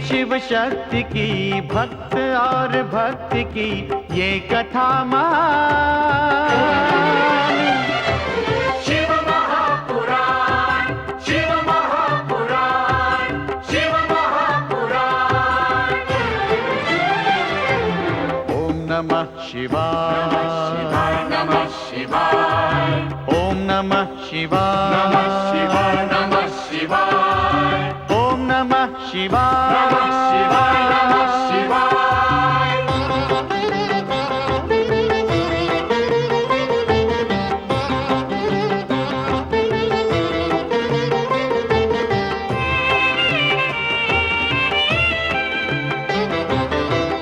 शिव शक्ति की, भक्त और भक्ति की ये कथा महान। शिव महापुराण, शिव महापुराण, शिव महापुराण। ओम नमः शिवाय, नमः शिवाय, ओम नमः शिवाय, नमः शिवाय, नमः शिवाय, ओम नमः शिवाय, नमः शिवाय, नमः शिवाय।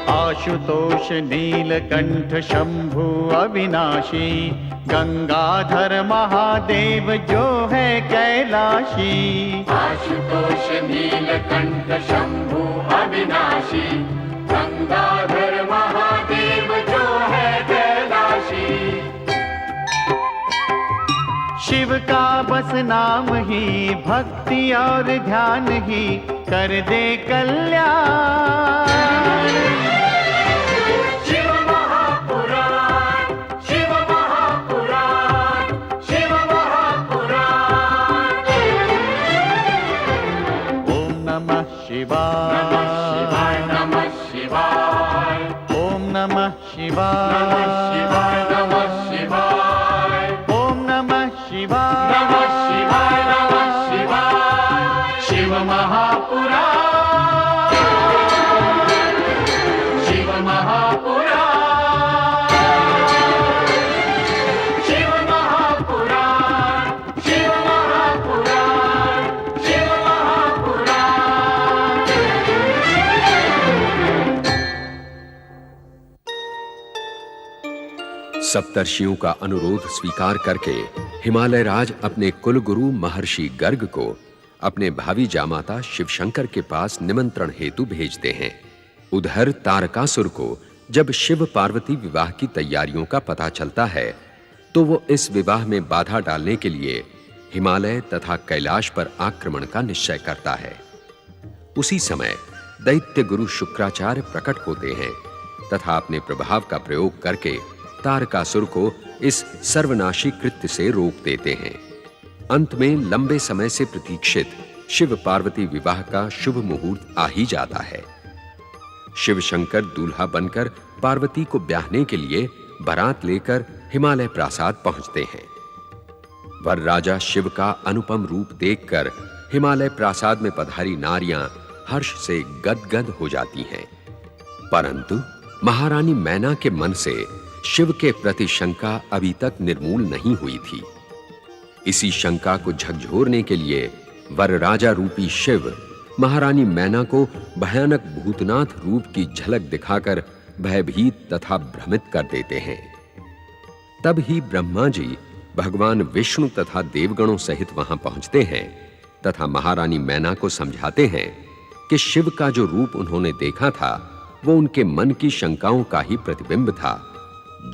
आशुतोष नीलकंठ शंभु अविनाशी, गंगाधर महादेव जो है कैलाशी। आशुतोष नीलकंठ शंभु अविनाशी, गंगाधर महादेव जो है कैलाशी। शिव का बस नाम ही, भक्ति और ध्यान ही कर दे कल्याण। शिव महापुराण, शिव महापुराण, शिव महापुराण। ओम नमः शिवाय, नमः शिवाय, नमः शिवाय, ओम नमः शिवाय, नमः शिवाय, नमः शिवाय, ओम नमः शिवाय, नमः शिवाय, नमः शिवाय। शिव महापुराण, शिव महापुराण, शिव महापुराण, शिव महापुराण, शिव महापुराण। सप्तर्षियों का अनुरोध स्वीकार करके हिमालय राज अपने कुलगुरु महर्षि गर्ग को अपने भावी जामाता शिवशंकर के पास निमंत्रण हेतु भेजते हैं। उधर तारकासुर को जब शिव पार्वती विवाह की तैयारियों का पता चलता है तो वो इस विवाह में बाधा डालने के लिए हिमालय तथा कैलाश पर आक्रमण का निश्चय करता है। उसी समय दैत्य गुरु शुक्राचार्य प्रकट होते हैं तथा अपने प्रभाव का प्रयोग करके तारकासुर को इस सर्वनाशी कृत्य से रोक देते हैं। अंत में लंबे समय से प्रतीक्षित शिव पार्वती विवाह का शुभ मुहूर्त आ ही जाता है। शिव शंकर दूल्हा बनकर पार्वती को ब्याहने के लिए बारात लेकर हिमालय प्रासाद पहुंचते हैं। वर राजा शिव का अनुपम रूप देखकर हिमालय प्रासाद में पधारी नारियां हर्ष से गदगद हो जाती हैं। परंतु महारानी मैना के मन से शिव के प्रति शंका अभी तक निर्मूल नहीं हुई थी। इसी शंका को झकझोरने के लिए वर राजा रूपी शिव महारानी मैना को भयानक भूतनाथ रूप की झलक दिखाकर भयभीत तथा भ्रमित कर देते हैं। तब ही ब्रह्मा जी भगवान विष्णु तथा देवगणों सहित वहां पहुंचते हैं तथा महारानी मैना को समझाते हैं कि शिव का जो रूप उन्होंने देखा था वो उनके मन की शंकाओं का ही प्रतिबिंब था।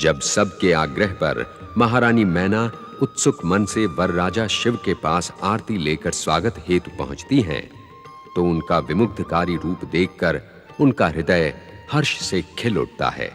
जब सबके आग्रह पर महारानी मैना उत्सुक मन से वर राजा शिव के पास आरती लेकर स्वागत हेतु पहुंचती हैं, तो उनका विमुग्धकारी रूप देखकर उनका हृदय हर्ष से खिल उठता है।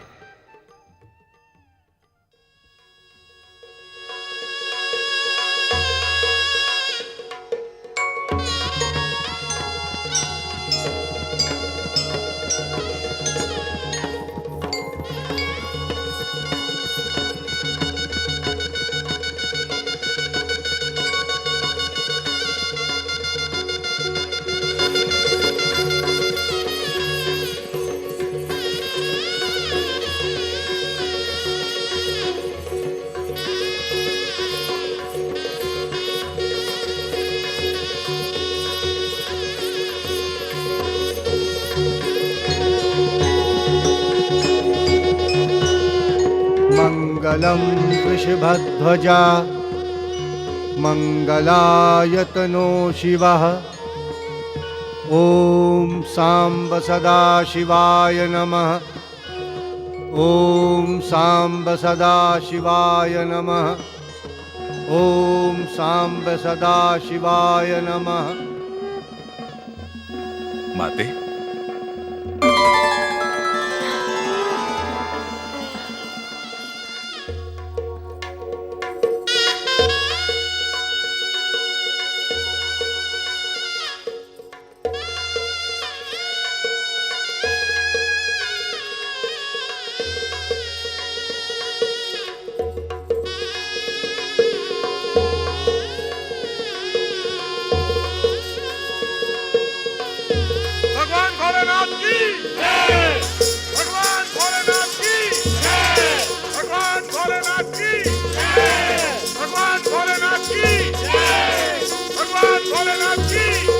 मङ्गलं वृषभध्वजा मङ्गलायतनो शिवः। ॐ साम्ब सदाशिवाय नमः। ॐ साम्ब सदाशिवाय नमः। ॐ साम्ब सदाशिवाय नमः। माते, भगवान भोलेनाथ की जय। भगवान भोलेनाथ की जय। भगवान भोलेनाथ की जय। भगवान भोलेनाथ की जय। भगवान भोलेनाथ की जय।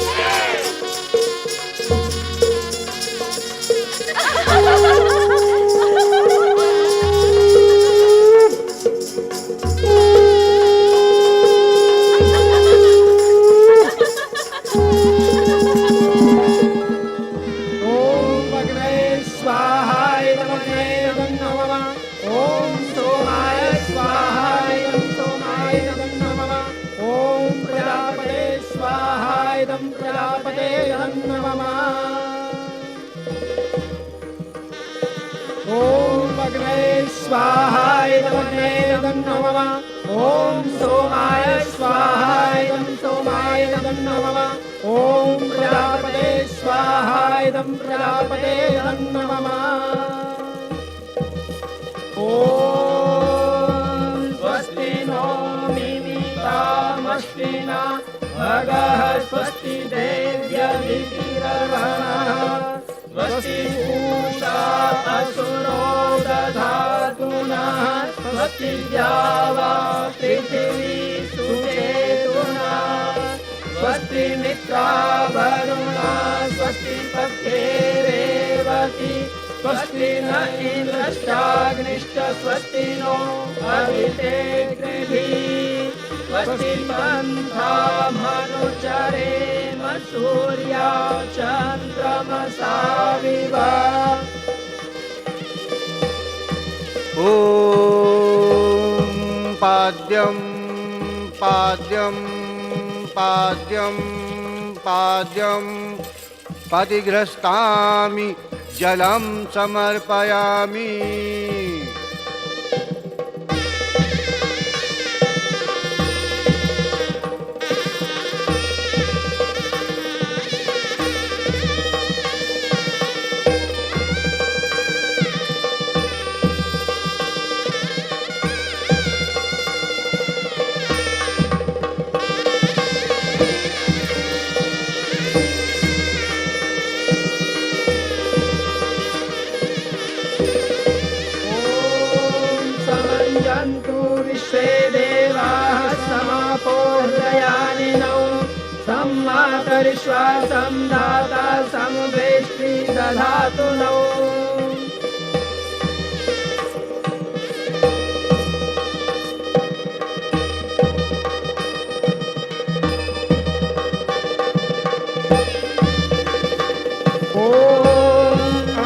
स्वाहाय नमः। ओम सोमाय स्वाहाय सोमाय नमः। ओम प्रजापते स्वाहाय प्रजापते नमः। ओम स्वस्ति नो मिमितामश्विना भगः स्वस्ति देव्यभिरवणः स्वस्ति पूषा असुरो दधातु नः स्वस्ति द्यावा पृथिवी सुचेतुना स्वस्ति मित्रा वरुणा स्वस्ति पत्ये रेवती स्वस्ति न इन्द्रश्चाग्निश्च स्वस्ति नो अभिषेकृभिः स्वस्ति पन्था मनुचरेम सूर्या चन्द्रमसा विवा। ॐ पाद्यं पाद्यं पाद्यं पाद्यं पतिग्रस्तामि जलं समर्पयामि। विश्वासं दाता समवेष्टि दधातु नो।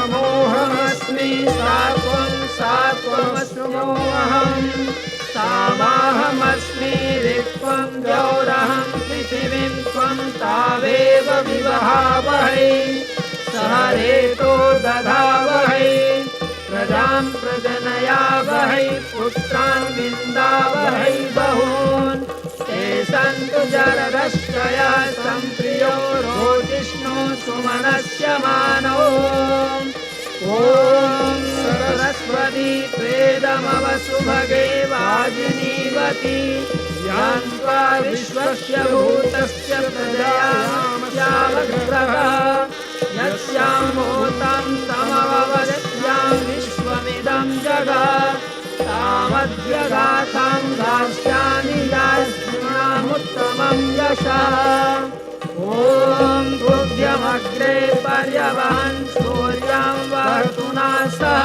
अमोहमस्मि सात्वमस्मोऽहम् सामाहमस्मि ऋक्वं द्यौरहं पृथिवीं त्वं तावेव विवहावहै सह रेतो दधावहै प्रजां प्रजनयावहै पुत्रान् विन्दावहै बहून् ते सन्तु जरदश्चया सम्प्रियो रोजिष्णो सुमनस्यमानो। ॐ सरस्वती त्वेदमवसुभगे वाजिनीवती यान्त्वा विश्वस्य भूतस्य प्रजयामस्यावग्रहः यस्यामोतं तमववदस्यां विश्वमिदं जगत् तावद्यगाथां दास्यामि यास्मामुत्तमं यशः। ॐ तुभ्यमग्रे पर्यवहन् सूर्यं वहतु नः सह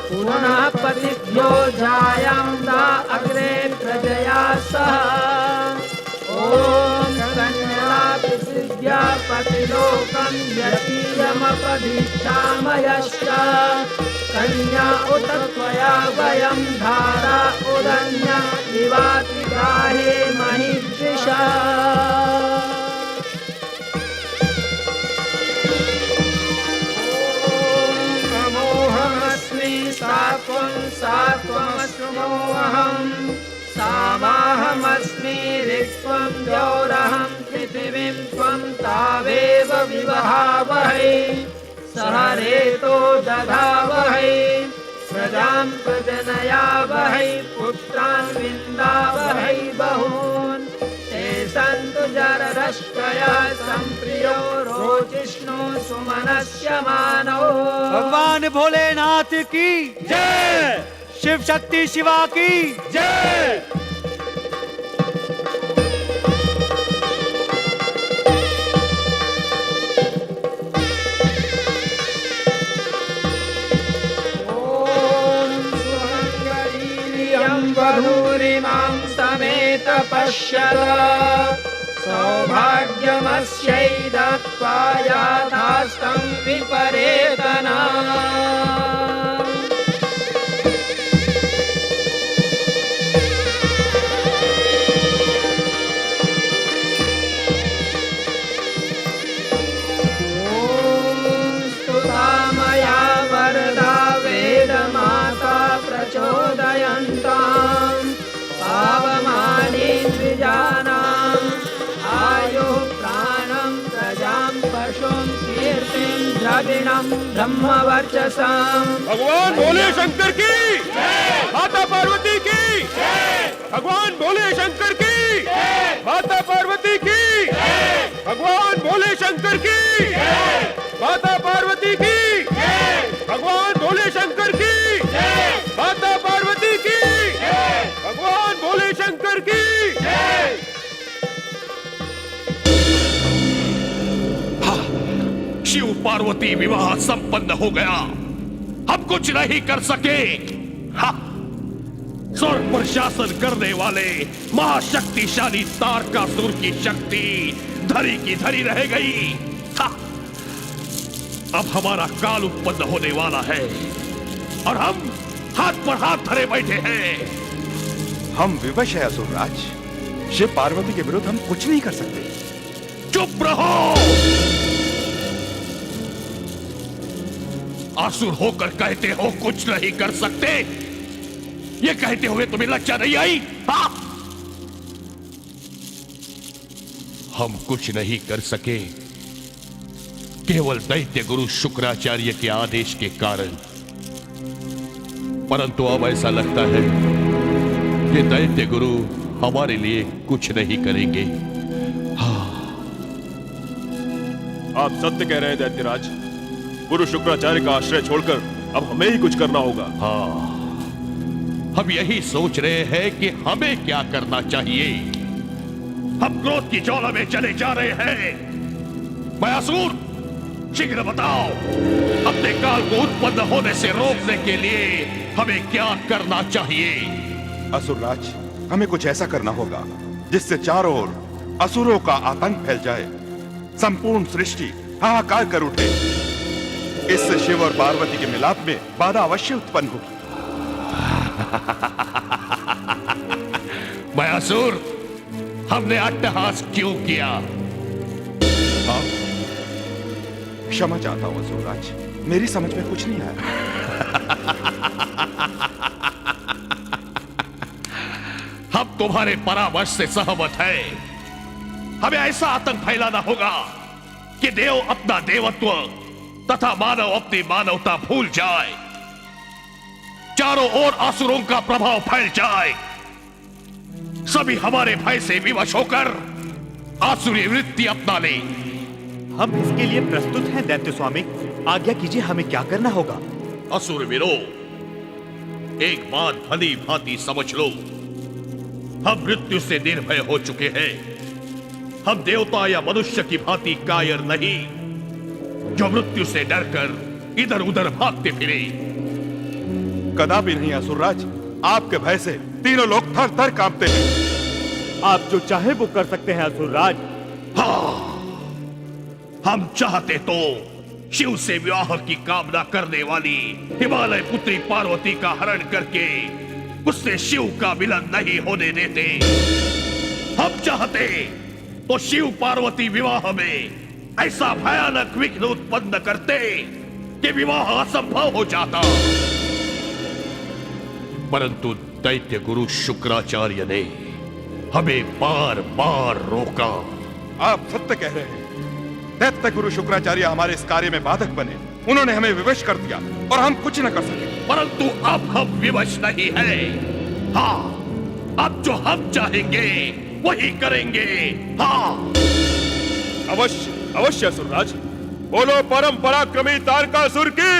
पुनः पतिभ्यो जायां प्रजापतिलोकं यतीयमपदीक्षामयश्च कन्या उत त्वया वयं धारा उदन्या दिवाति गाहे महीदृशा सात्वमस्मोऽहम् सामाहमस्मि ऋक्त्वं द्यौरहं पृथिवीं त्वं तावेव विवहावहै सह रेतो दधावहै प्रजां प्रजनयावहै पुत्रान् विन्दावहै बहून् ते सन्तु जररश्कयः सम्प्रियो रोचिष्णु सुमनस्य मानो। भगवान भोलेनाथ की जय, शिव शक्ति शिवा की जय। वधूरिमां समेत पश्यत सौभाग्यमस्यै दत्त्वा याथास्तं विपरेतना। स्तुतामया वरदा वेदमाता प्रचोदयन्तां पावमाने द्विजानाम् आयुः प्राणं प्रजां पशुं कीर्तिं द्रविणं ब्रह्मवर्चसाम्। भगवान भोले शंकर की माता पार्वती की भगवान भोले शंकर की माता पार्वती की भगवान भोले शंकर की माता पार्वती की भगवान भोले शंकर की माता पार्वती की भगवान भोले शंकर की। शिव पार्वती विवाह संपन्न हो गया। हम कुछ नहीं कर सके। स्वर्ग पर शासन करने वाले महाशक्तिशाली तारकासुर की शक्ति धरी की धरी रह गई। अब हमारा काल उत्पन्न होने वाला है और हम हाथ पर हाथ धरे बैठे हैं। हम विवश है असुरराज। शिव पार्वती के विरुद्ध हम कुछ नहीं कर सकते। चुप रहो। आसुर होकर कहते हो कुछ नहीं कर सकते। ये कहते हुए तुम्हें लज्जा नहीं आई? हाँ? हम कुछ नहीं कर सके केवल दैत्य गुरु शुक्राचार्य के आदेश के कारण। परंतु अब ऐसा लगता है कि दैत्य गुरु हमारे लिए कुछ नहीं करेंगे। आप सत्य कह रहे हैं दैत्यराज। गुरु शुक्राचार्य का आश्रय छोड़कर अब हमें ही कुछ करना होगा। हाँ, हम यही सोच रहे हैं कि हमें क्या करना चाहिए। हम क्रोध की ज्वाला में चले जा रहे हैं। मयासुर, शीघ्र बताओ, अपने काल को उत्पन्न होने से रोकने के लिए हमें क्या करना चाहिए? असुरराज, हमें कुछ ऐसा करना होगा जिससे चारों ओर असुरों का आतंक फैल जाए, संपूर्ण सृष्टि हाहाकार कर उठे। इससे शिव और पार्वती के मिलाप में बाधा अवश्य उत्पन्न होगी। मयासुर, हमने अट्टहास क्यों किया? क्षमा चाहता हूं असुरराज, मेरी समझ में कुछ नहीं आया। हम तुम्हारे परामर्श से सहमत हैं। हमें ऐसा आतंक फैलाना होगा कि देव अपना देवत्व तथा मानव अपनी मानवता भूल जाए। चारों ओर असुरों का प्रभाव फैल जाए। सभी हमारे भय से विवश होकर आसुरी वृत्ति अपना ले। हम इसके लिए प्रस्तुत हैं दैत्य स्वामी। आज्ञा कीजिए, हमें क्या करना होगा? असुर वीरो, एक बात भली भांति समझ लो। हम मृत्यु से निर्भय हो चुके हैं। हम देवता या मनुष्य की भांति कायर नहीं, जो मृत्यु से डरकर इधर उधर भागते फिरे। कदापि नहीं असुरराज, आपके भय से तीनों लोग थर थर कांपते हैं। आप जो चाहे वो कर सकते हैं असुरराज। हाँ, हम चाहते तो शिव से विवाह की कामना करने वाली हिमालय पुत्री पार्वती का हरण करके उससे शिव का मिलन नहीं होने देते। हम चाहते तो शिव पार्वती विवाह में ऐसा भयानक विघ्न उत्पन्न करते कि विवाह असंभव हो जाता, परंतु दैत्य गुरु शुक्राचार्य ने हमें बार बार रोका। आप सत्य कह रहे हैं। दैत्य गुरु शुक्राचार्य हमारे इस कार्य में बाधक बने, उन्होंने हमें विवश कर दिया और हम कुछ न कर सके। परंतु अब हम विवश नहीं है। हाँ, अब जो हम चाहेंगे वही करेंगे। हाँ, अवश्य अवश्य असुरराज, बोलो परम पराक्रमी तारकासुर की।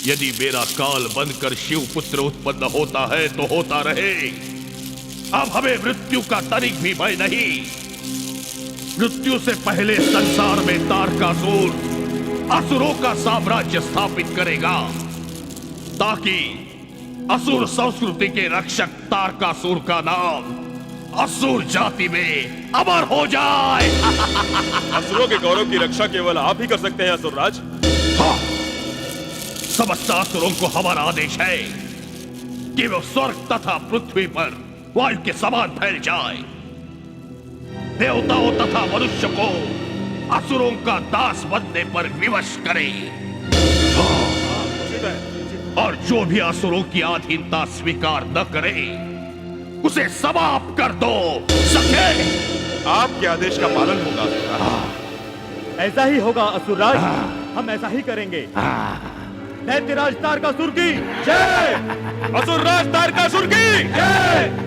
यदि मेरा काल बनकर शिव पुत्र उत्पन्न होता है तो होता रहे। अब हमें मृत्यु का तनिक भी भय नहीं। मृत्यु से पहले संसार में तारकासुर असुरों का साम्राज्य स्थापित करेगा, ताकि असुर संस्कृति के रक्षक तारकासुर का नाम असुर जाति में अमर हो जाए। असुरों के गौरव की रक्षा केवल आप ही कर सकते हैं असुरराज। हाँ, समस्त असुरों को हमारा आदेश है कि वो स्वर्ग तथा पृथ्वी पर वायु के समान फैल जाए। देवताओं तथा मनुष्य को असुरों का दास बनने पर विवश करे। और जो भी असुरों की अधीनता स्वीकार न करे उसे समाप्त कर दो। सके आपके आदेश का पालन होगा। ऐसा ही होगा असुरराज, हम ऐसा ही करेंगे। दैत्यराज तारकासुर की जय। असुरराज तारकासुर की जय।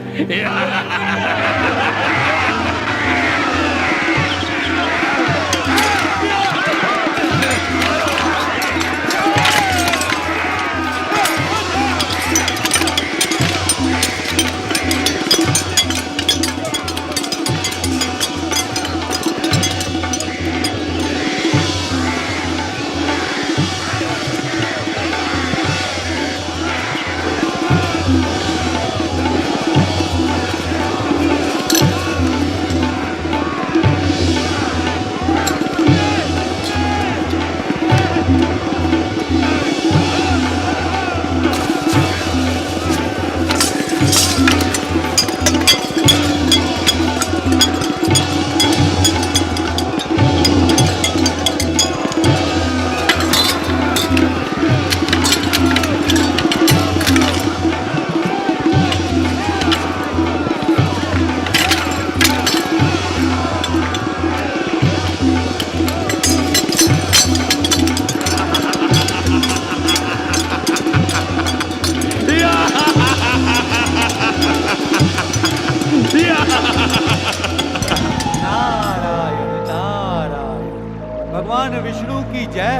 भगवान विष्णु की जय।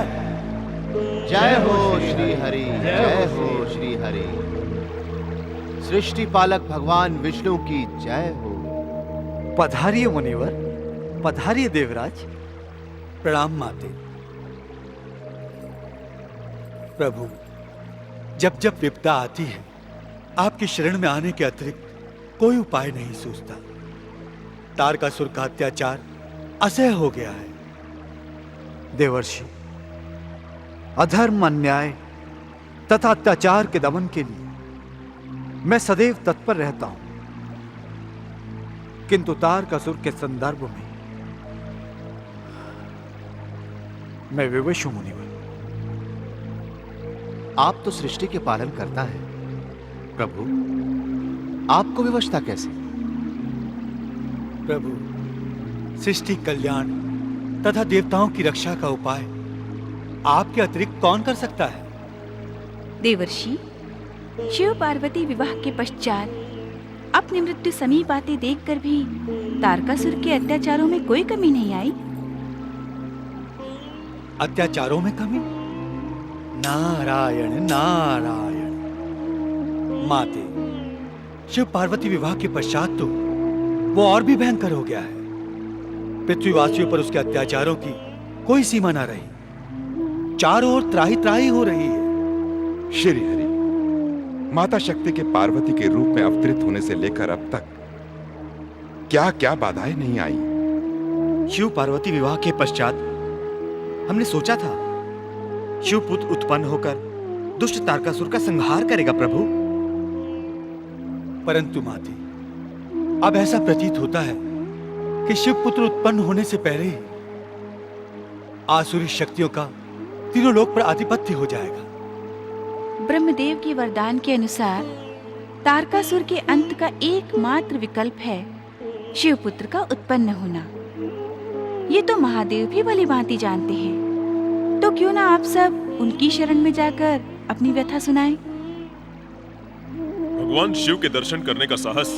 जय हो श्री हरि, जय हो श्री हरि। सृष्टि पालक भगवान विष्णु की जय हो। पधारिए मुनिवर, पधारिए देवराज। प्रणाम माते। प्रभु, जब जब विपदा आती है आपकी शरण में आने के अतिरिक्त कोई उपाय नहीं सूझता। तारकासुर का अत्याचार असह्य हो गया है। देवर्षि, अधर्म, अन्याय तथा अत्याचार के दमन के लिए मैं सदैव तत्पर रहता हूं, किंतु तारकासुर के संदर्भ में मैं विवश हूं मुनिवर। आप तो सृष्टि के पालन करता है प्रभु, आपको विवशता कैसे? प्रभु, सृष्टि कल्याण तथा देवताओं की रक्षा का उपाय आपके अतिरिक्त कौन कर सकता है? देवर्षि, शिव पार्वती विवाह के पश्चात अपनी मृत्यु समीप आते देखकर भी तारकासुर के अत्याचारों में कोई कमी नहीं आई। अत्याचारों में कमी? नारायण नारायण। माते, शिव पार्वती विवाह के पश्चात तो वो और भी भयंकर हो गया है। पृथ्वीवासियों पर उसके अत्याचारों की कोई सीमा ना रही। चारों ओर त्राही त्राही हो रही है। श्री हरि, माता शक्ति के पार्वती के रूप में अवतरित होने से लेकर अब तक क्या क्या बाधाएं नहीं आई। शिव पार्वती विवाह के पश्चात हमने सोचा था शिव पुत्र उत्पन्न होकर दुष्ट तारकासुर का संहार करेगा प्रभु, परंतु माते, अब ऐसा प्रतीत होता है कि शिव पुत्र उत्पन्न होने से पहले ही आसुरी शक्तियों का तीनों लोक पर आधिपत्य हो जाएगा। ब्रह्मदेव के वरदान के अनुसार तारकासुर के अंत का एकमात्र विकल्प है शिवपुत्र का उत्पन्न होना। ये तो महादेव भी भली भांति जानते हैं, तो क्यों ना आप सब उनकी शरण में जाकर अपनी व्यथा सुनाएं। भगवान शिव के दर्शन करने का साहस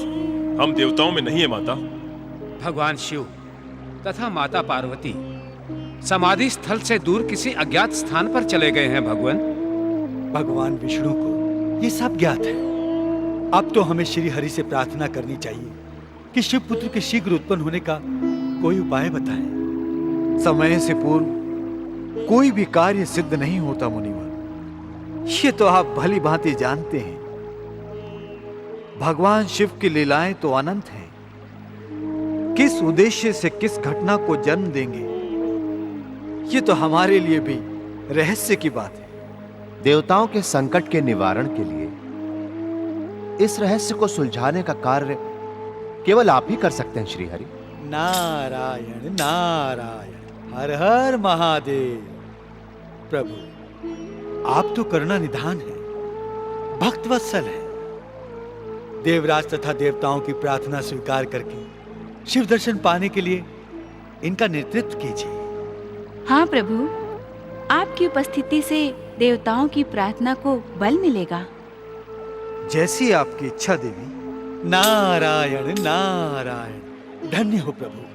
हम देवताओं में नहीं है माता। भगवान शिव तथा माता पार्वती समाधि स्थल से दूर किसी अज्ञात स्थान पर चले गए हैं भगवान। भगवान विष्णु को ये सब ज्ञात है। अब तो हमें श्री हरि से प्रार्थना करनी चाहिए कि शिव पुत्र के शीघ्र उत्पन्न होने का कोई उपाय बताएं। समय से पूर्व कोई भी कार्य सिद्ध नहीं होता मुनिवर, ये तो आप भली भांति जानते हैं। भगवान शिव की लीलाएं तो अनंत हैं, किस उद्देश्य से किस घटना को जन्म देंगे ये तो हमारे लिए भी रहस्य की बात है। देवताओं के संकट के निवारण के लिए इस रहस्य को सुलझाने का कार्य केवल आप ही कर सकते हैं श्री हरि। नारायण नारायण, हर हर महादेव। प्रभु आप तो करुणा निधान है, भक्त वत्सल है। देवराज तथा देवताओं की प्रार्थना स्वीकार करके शिव दर्शन पाने के लिए इनका नेतृत्व कीजिए। हाँ प्रभु, आपकी उपस्थिति से देवताओं की प्रार्थना को बल मिलेगा। जैसी आपकी इच्छा देवी। नारायण नारायण, धन्य हो प्रभु।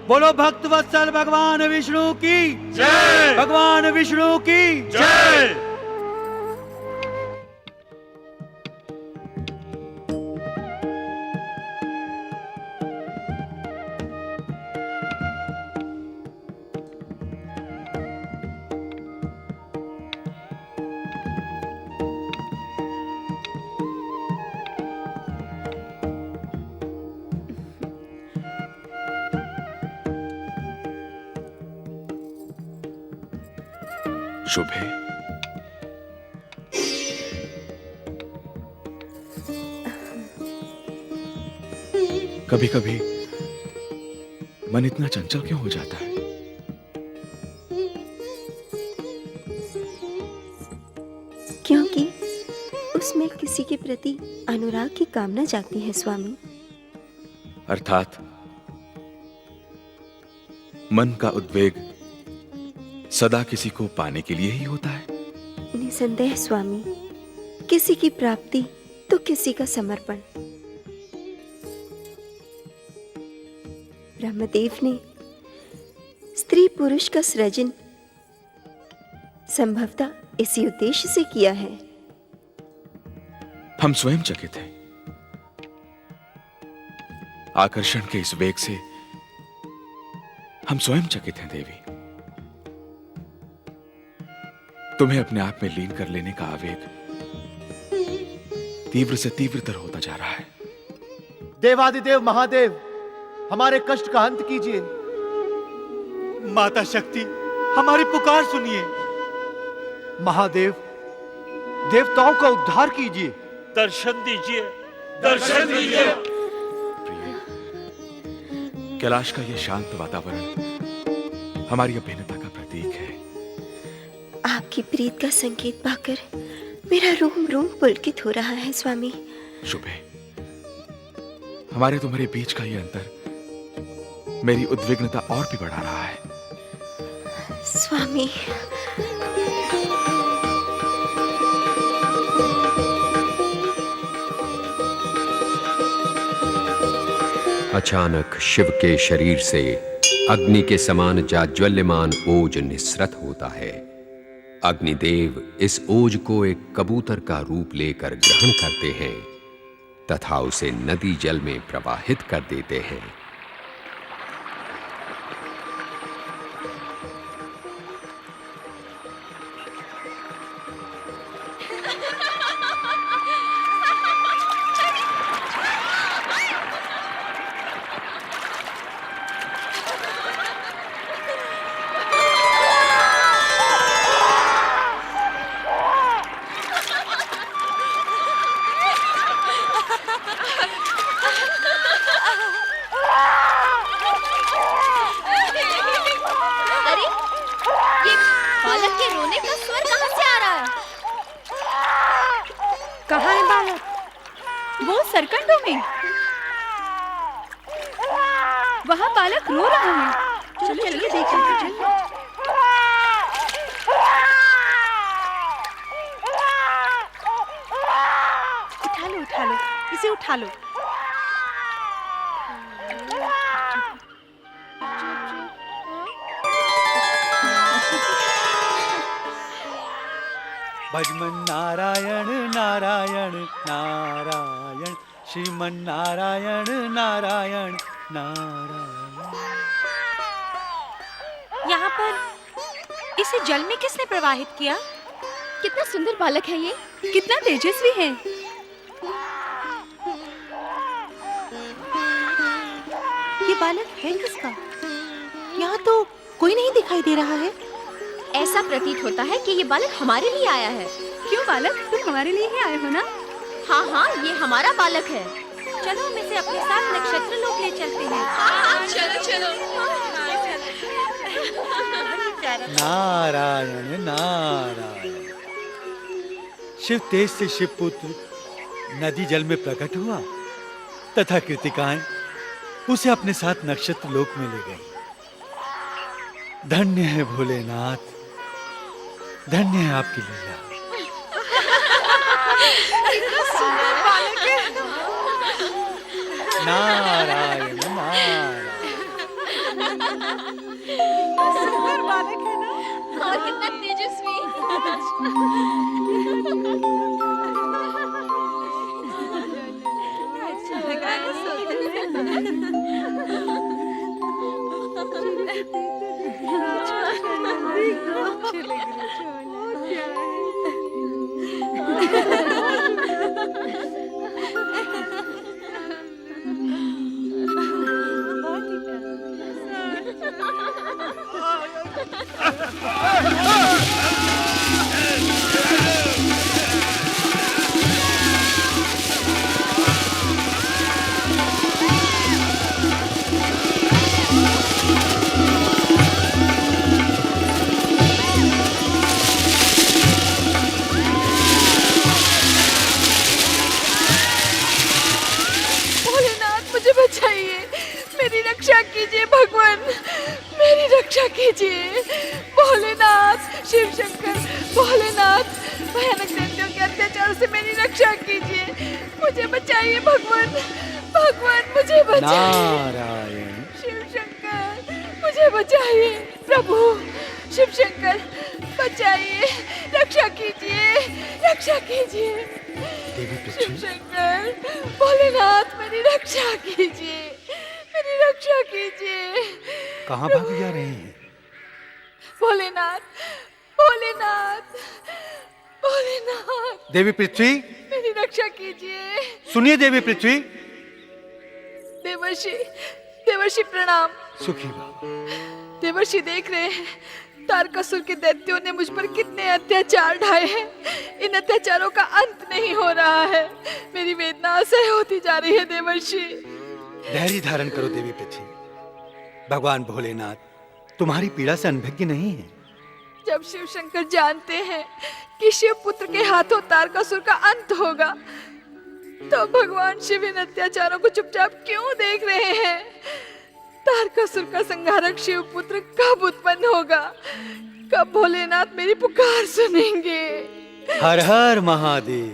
बोलो भक्त वत्सल भगवान विष्णु की जय, भगवान विष्णु की जय। शुभ है। कभी कभी मन इतना चंचल क्यों हो जाता है? क्योंकि उसमें किसी के प्रति अनुराग की कामना जागती है स्वामी। अर्थात मन का उद्वेग सदा किसी को पाने के लिए ही होता है। निसंदेह स्वामी, किसी की प्राप्ति तो किसी का समर्पण। ब्रह्मदेव ने स्त्री पुरुष का सृजन संभवतः इसी उद्देश्य से किया है। हम स्वयं चकित हैं। आकर्षण के इस वेग से हम स्वयं चकित हैं देवी। तुम्हें अपने आप में लीन कर लेने का आवेग तीव्र से तीव्रतर होता जा रहा है। देवादिदेव महादेव, हमारे कष्ट का अंत कीजिए। माता शक्ति, हमारी पुकार सुनिए। महादेव, देवताओं का उद्धार कीजिए। दर्शन दीजिए, दर्शन दीजिए। प्रिय, कैलाश का यह शांत वातावरण हमारी अभिन्नता का प्रतीक है। आपकी प्रीत का संकेत पाकर मेरा रोम रोम पुलकित हो रहा है स्वामी। शुभे, हमारे तुम्हारे बीच का यह अंतर मेरी उद्विग्नता और भी बढ़ा रहा है। स्वामी, अचानक शिव के शरीर से अग्नि के समान जाज्वल्यमान ओज निस्सृत होता है। अग्निदेव इस ओज को एक कबूतर का रूप लेकर ग्रहण करते हैं तथा उसे नदी जल में प्रवाहित कर देते हैं। ये रोने का स्वर कहाँ से आ रहा है? कहाँ है बालक? वो सरकंडों में। वहाँ बालक रो रहा है। चलो चलिए देखिए। उठा लो, इसे उठा लो। भजमन नारायण नारायण नारायण, श्रीमन नारायण नारायण नारायण। यहाँ पर इसे जल में किसने प्रवाहित किया? कितना सुंदर बालक है ये, कितना तेजस्वी है। ये बालक है किसका? यहाँ तो कोई नहीं दिखाई दे रहा है। ऐसा प्रतीत होता है कि ये बालक हमारे लिए आया है। क्यों बालक, तुम हमारे लिए ही आए हो ना? हाँ हाँ, ये हमारा बालक है। चलो हम इसे अपने साथ नक्षत्र लोक ले चलते हैं। चलो चलो। नारायण नारायण। शिव तेज से शिवपुत्र नदी जल में प्रकट हुआ तथा कृतिकाएं उसे अपने साथ नक्षत्र लोक में ले गई। धन्य है भोलेनाथ, धन्य है आपकी लीला। नारायण नारायण। सुंदर बालक है ना? और कितना तेजस्वी। अच्छा लगा ना बचाइए, मेरी रक्षा कीजिए भगवान, मेरी रक्षा कीजिए। भोलेनाथ, शिव शंकर, भोलेनाथ, भयानक दैत्यों के अत्याचार से मेरी रक्षा कीजिए। मुझे बचाइए भगवान, भगवान मुझे बचाइए। नारायण। शिव शंकर मुझे बचाइए। प्रभु शिव शंकर बचाइए, रक्षा कीजिए, रक्षा कीजिए। शिव शंकर, भोलेनाथ मेरी रक्षा कीजिए, मेरी रक्षा कीजिए। कहाँ भाग जा रहे हैं? भोलेनाथ, भोलेनाथ, भोलेनाथ। देवी पृथ्वी, मेरी रक्षा कीजिए। सुनिए देवी पृथ्वी। देवर्षि, देवर्षि प्रणाम। सुखी बाबा। देवर्षि देख रहे हैं तारकासुर के दैत्यों ने मुझ पर कितने अत्याचार ढाए हैं। इन अत्याचारों का अंत नहीं हो रहा है। मेरी वेदना असह्य होती जा रही है देवर्षि। धैर्य धारण करो देवी पृथ्वी। भगवान भोलेनाथ तुम्हारी पीड़ा से अनभिज्ञ नहीं है। जब शिव शंकर जानते हैं कि शिव पुत्र के हाथों तारकासुर का अंत होगा, तो भगवान शिव इन अत्याचारों को चुपचाप क्यों देख रहे हैं? तारकासुर का संहारक शिव पुत्र कब उत्पन्न होगा? कब भोलेनाथ मेरी पुकार सुनेंगे? हर हर महादेव।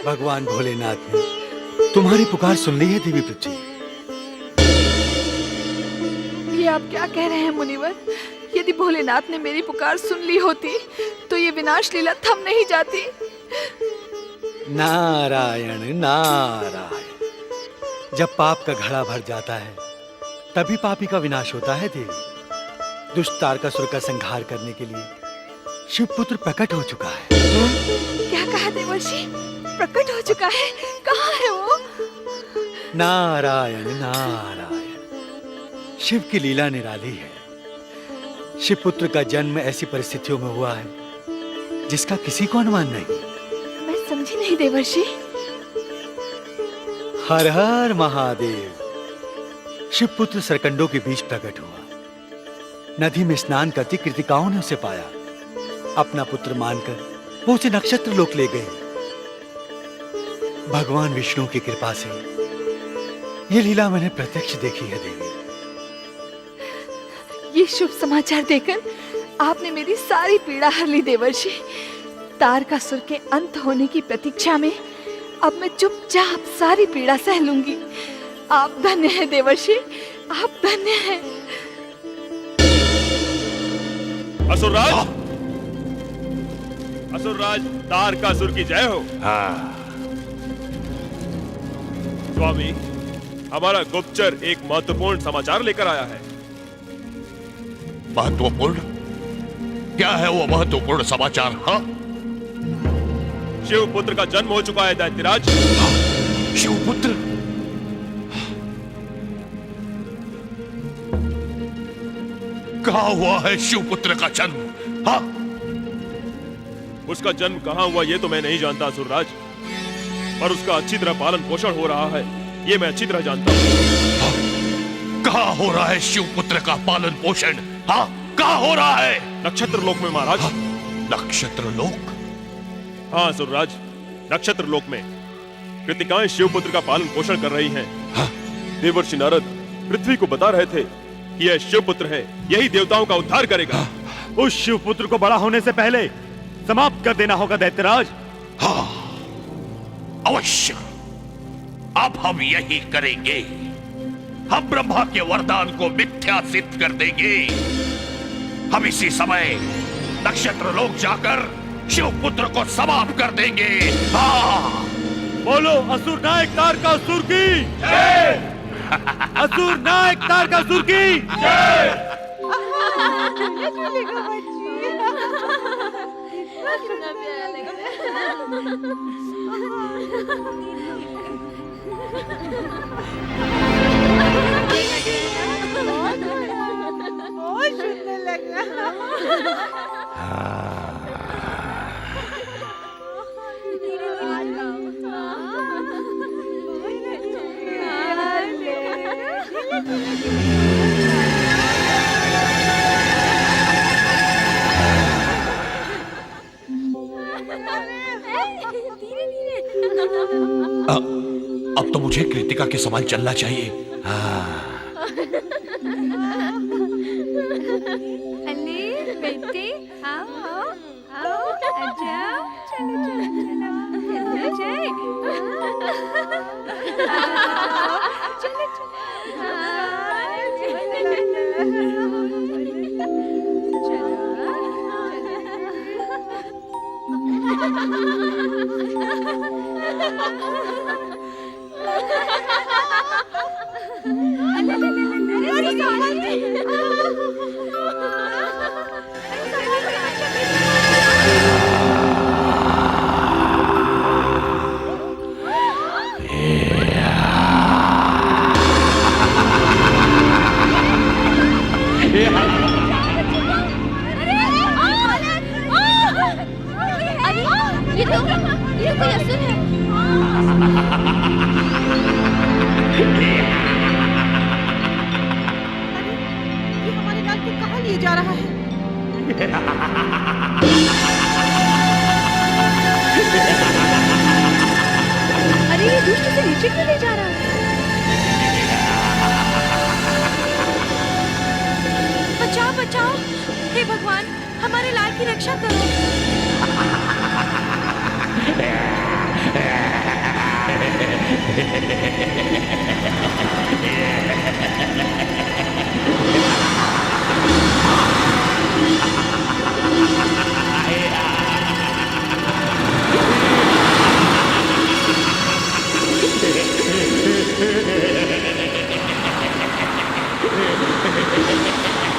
भगवान भोलेनाथ ने तुम्हारी पुकार सुन ली है देवी पृथ्वी। ये आप क्या कह रहे हैं मुनिवर? यदि भोलेनाथ ने मेरी पुकार सुन ली होती तो ये विनाश लीला थम नहीं जाती। नारायण नारायण। जब पाप का घड़ा भर जाता है तभी पापी का विनाश होता है देवी। दुष्ट तारकासुर का संहार करने के लिए शिवपुत्र प्रकट हो चुका है। क्या कहा देवर्षि? प्रकट हो चुका है? कहाँ है वो? नारायण नारायण। शिव की लीला निराली है। शिवपुत्र का जन्म ऐसी परिस्थितियों में हुआ है जिसका किसी को अनुमान नहीं। मैं समझी नहीं देवर्षि। हर हर महादेव। शिवपुत्र सरकंडों के बीच प्रकट हुआ। नदी में स्नान करती कृतिकाओं ने उसे पाया। अपना पुत्र मानकर वो उसे नक्षत्र लोक ले गए। भगवान विष्णु की कृपा से ये लीला मैंने प्रत्यक्ष देखी है देवी। ये शुभ समाचार देकर आपने मेरी सारी पीड़ा हर ली देवर्षि। तारकासुर के अंत होने की प्रतीक्षा में अब मैं चुपचाप सारी पीड़ा सह लूंगी। आप धन्य हैं देवर्षि, आप धन्य हैं। असुरराज, असुरराज तारकासुर की जय हो। स्वामी, हमारा गुप्तचर एक महत्वपूर्ण समाचार लेकर आया है। महत्वपूर्ण? क्या है वो महत्वपूर्ण समाचार? हाँ, शिवपुत्र का जन्म हो चुका है दैत्यराज। शिवपुत्र? कहाँ हुआ है शिवपुत्र का जन्म? हाँ? उसका जन्म कहाँ हुआ ये तो मैं नहीं जानता असुरराज, पर उसका अच्छी तरह पालन पोषण हो रहा है ये मैं अच्छी तरह जानता हूँ। कहाँ हो रहा है शिवपुत्र का पालन पोषण? हाँ, कहाँ हो रहा है? नक्षत्र लोक में महाराज। नक्षत्र लोक? हाँ असुरराज, नक्षत्र लोक में कृतिकाएं शिवपुत्र का पालन पोषण कर रही हैं। देवर्षि नारद पृथ्वी को बता रहे थे कि यह शिवपुत्र है, यही देवताओं का उद्धार करेगा। उस शिवपुत्र को बड़ा होने से पहले समाप्त कर देना होगा दैत्यराज। हाँ, अवश्य। अब हम यही करेंगे। हम ब्रह्मा के वरदान को मिथ्या सिद्ध कर देंगे। हम इसी समय नक्षत्र लोक जाकर शिवपुत्र को समाप्त कर देंगे। हाँ। बोलो असुर नायक तारकासुर की जय। असुर नायक तारकासुर की जय। बहुत सुंदर लग रहा। अब तो मुझे कृतिका के समान चलना चाहिए। अली बेटी आओ आओ आ जाओ, चलो चलो चलो चलो ये कोई असुर है। ये हमारे लाल को कहाँ लिए जा रहा है? अरे ये दुष्ट से नीचे क्यों ले जा रहा है? बचाओ बचाओ, हे भगवान हमारे लाल की रक्षा करो।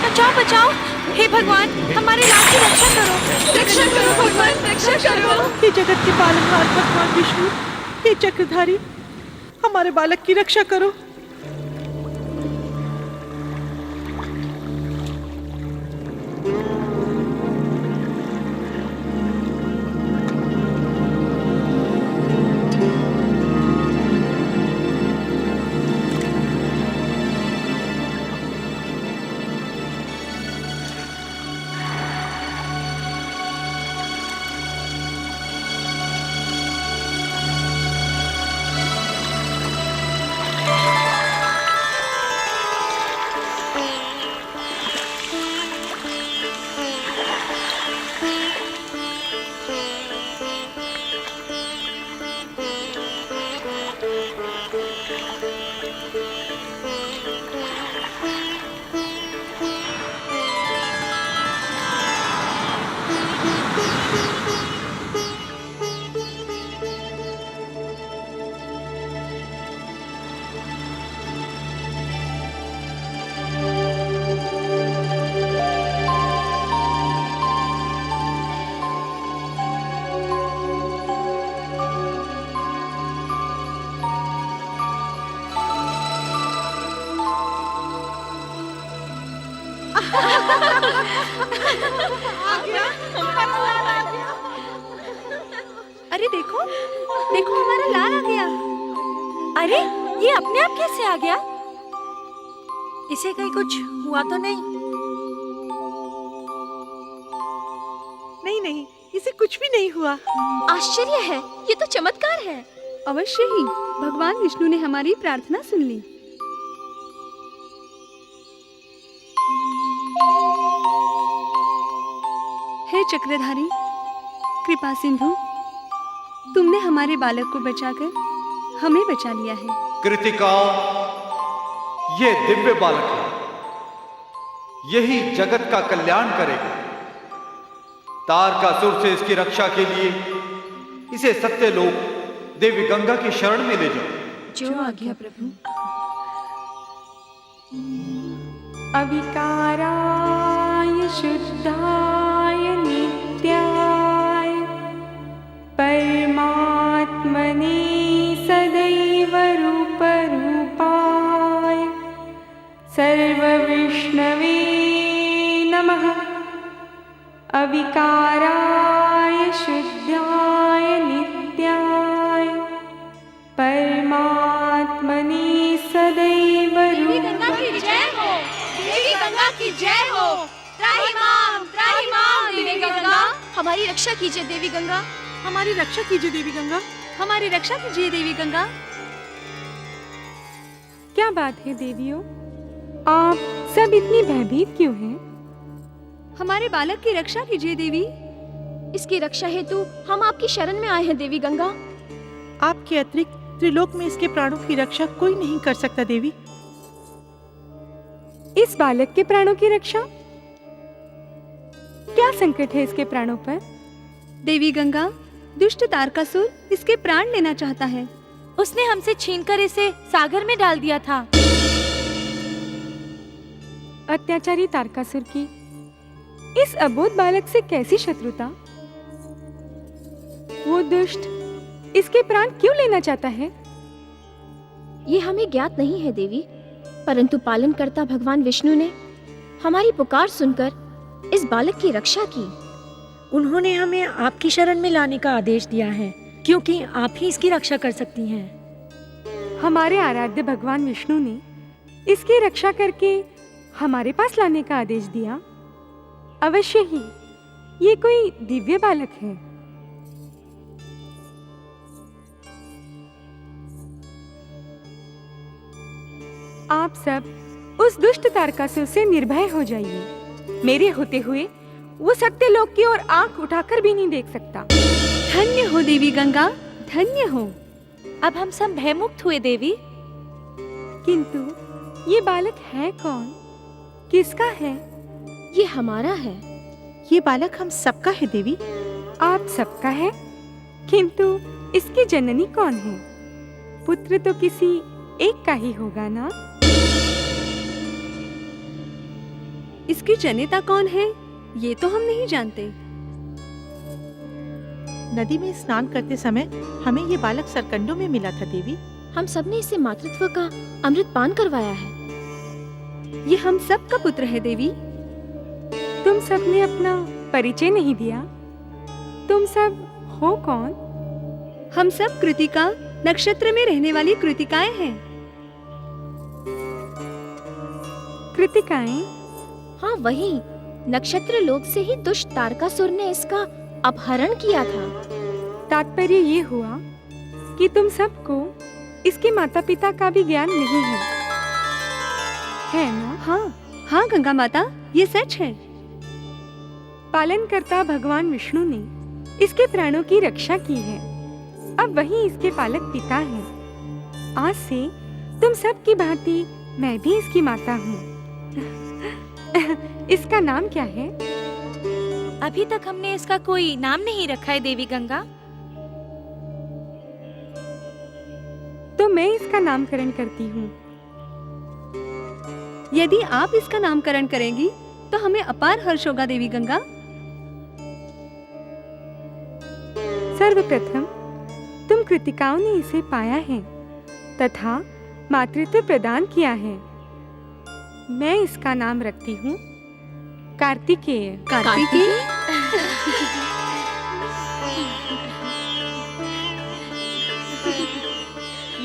बचाओ बचाओ, हे भगवान हमारे लाल की रक्षा करो। रक्षा करो भगवान, रक्षा करो। हे जगत के पालनहार भगवान विष्णु, हे चक्रधारी हमारे बालक की रक्षा करो। अरे देखो देखो, हमारा लाल आ गया। अरे ये अपने आप कैसे आ गया? इसे कहीं कुछ हुआ तो नहीं? नहीं, इसे कुछ भी नहीं हुआ। आश्चर्य है, ये तो चमत्कार है। अवश्य ही भगवान विष्णु ने हमारी प्रार्थना सुन ली। हे चक्रधारी, कृपा सिंधु, तुमने हमारे बालक को बचाकर हमें बचा लिया है। कृतिकाओं, ये दिव्य बालक है, यही जगत का कल्याण करेगा। तारकासुर से इसकी रक्षा के लिए इसे सत्यलोक देवी गंगा की शरण में ले जाओ। जो आज्ञा प्रभु। अविकाराय शुद्धाय नित्याय परमात्मने सदैव रूपरूपाय सर्वविष्णवे नमः। अविकाराय शुद्धाय नित्याय परमात्मने सदैव देवी गंगा की जय हो, देवी गंगा की जय हो। त्राहि मां देवी गंगा, हमारी रक्षा कीजिए देवी गंगा, हमारी रक्षा कीजिए देवी गंगा, हमारी रक्षा कीजिए देवी गंगा। क्या बात है देवियों, आप सब इतनी भयभीत क्यों हैं? हमारे बालक की रक्षा कीजिए देवी। इसकी रक्षा हेतु हम आपकी शरण में आए हैं देवी गंगा। आपके अतिरिक्त त्रिलोक में इसके प्राणों की रक्षा कोई नहीं कर सकता देवी। इस बालक के प्राणों की रक्षा? क्या संकट है इसके प्राणों पर? देवी गंगा, दुष्ट तारकासुर इसके प्राण लेना चाहता है। उसने हमसे छीनकर इसे सागर में डाल दिया था। अत्याचारी तारकासुर की इस अबोध बालक से कैसी शत्रुता? वो दुष्ट इसके प्राण क्यों लेना चाहता है? ये हमें ज्ञात नहीं है देवी, परंतु पालनकर्ता भगवान विष्णु ने हमारी पुकार सुनकर इस बालक की रक्षा की। उन्होंने हमें आपकी शरण में लाने का आदेश दिया है, क्योंकि आप ही इसकी रक्षा कर सकती हैं। हमारे आराध्य भगवान विष्णु ने इसकी रक्षा करके हमारे पास लाने का आदेश दिया। अवश्य ही ये कोई दिव्य बालक है। आप सब उस दुष्ट तारकासुर से निर्भय हो जाइए। मेरे होते हुए वो सत्यलोक की ओर आंख उठाकर भी नहीं देख सकता। धन्य हो देवी गंगा, धन्य हो। अब हम सब भयमुक्त हुए देवी। किंतु ये बालक है कौन? किसका है? ये हमारा है। ये बालक हम सबका है देवी। आप सबका है, किंतु इसकी जननी कौन है? पुत्र तो किसी एक का ही होगा ना? इसकी जनेता कौन है ये तो हम नहीं जानते। नदी में स्नान करते समय हमें ये बालक सरकंडों में मिला था देवी। हम सब ने इसे मातृत्व का अमृत पान करवाया है। ये हम सब का पुत्र है देवी। तुम सब ने अपना परिचय नहीं दिया। तुम सब हो कौन? हम सब कृतिका नक्षत्र में रहने वाली कृतिकाएं हैं। कृतिकाएं? हाँ वही, नक्षत्र लोक से ही दुष्ट तारकासुर ने इसका अपहरण किया था। तात्पर्य ये हुआ कि तुम सबको इसके माता पिता का भी ज्ञान नहीं है ना? हाँ गंगा माता, ये सच है। पालनकर्ता भगवान विष्णु ने इसके प्राणों की रक्षा की है। अब वही इसके पालक पिता हैं। आज से तुम सब की भांति मैं भी इसकी माता हूँ। इसका नाम क्या है? अभी तक हमने इसका कोई नाम नहीं रखा है देवी गंगा। तो मैं इसका नामकरण करती हूँ। यदि आप इसका नामकरण करेंगी तो हमें अपार हर्ष होगा देवी गंगा। सर्वप्रथम तुम कृतिकाओं ने इसे पाया है तथा मातृत्व प्रदान किया है। मैं इसका नाम रखती हूँ कार्तिकेय। कार्तिकेय?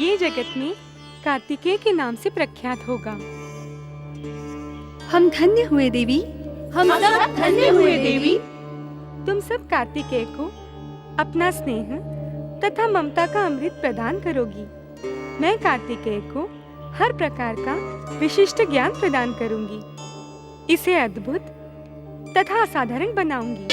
ये जगत में कार्तिकेय के नाम से प्रख्यात होगा। हम धन्य हुए देवी। हम सब धन्य हुए देवी। तुम सब कार्तिकेय को अपना स्नेह तथा ममता का अमृत प्रदान करोगी। मैं कार्तिकेय को हर प्रकार का विशिष्ट ज्ञान प्रदान करूंगी। इसे अद्भुत तथा असाधारण बनाऊंगी।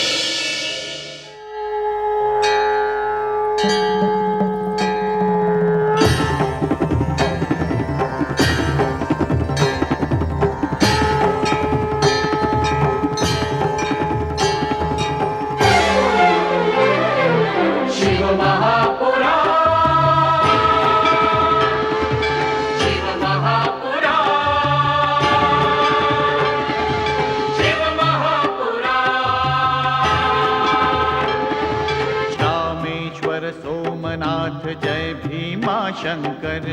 जय भीमा शंकर,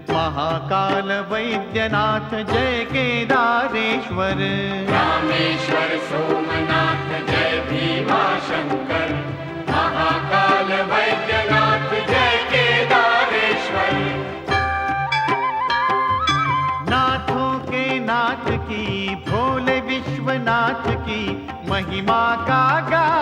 महाकाल वैद्यनाथ जय केदारेश्वर। रामेश्वर सोमनाथ जय भीमा शंकर, महाकाल वैद्यनाथ जय केदारेश्वर। नाथों के नाथ की, भोले विश्वनाथ की महिमा का गा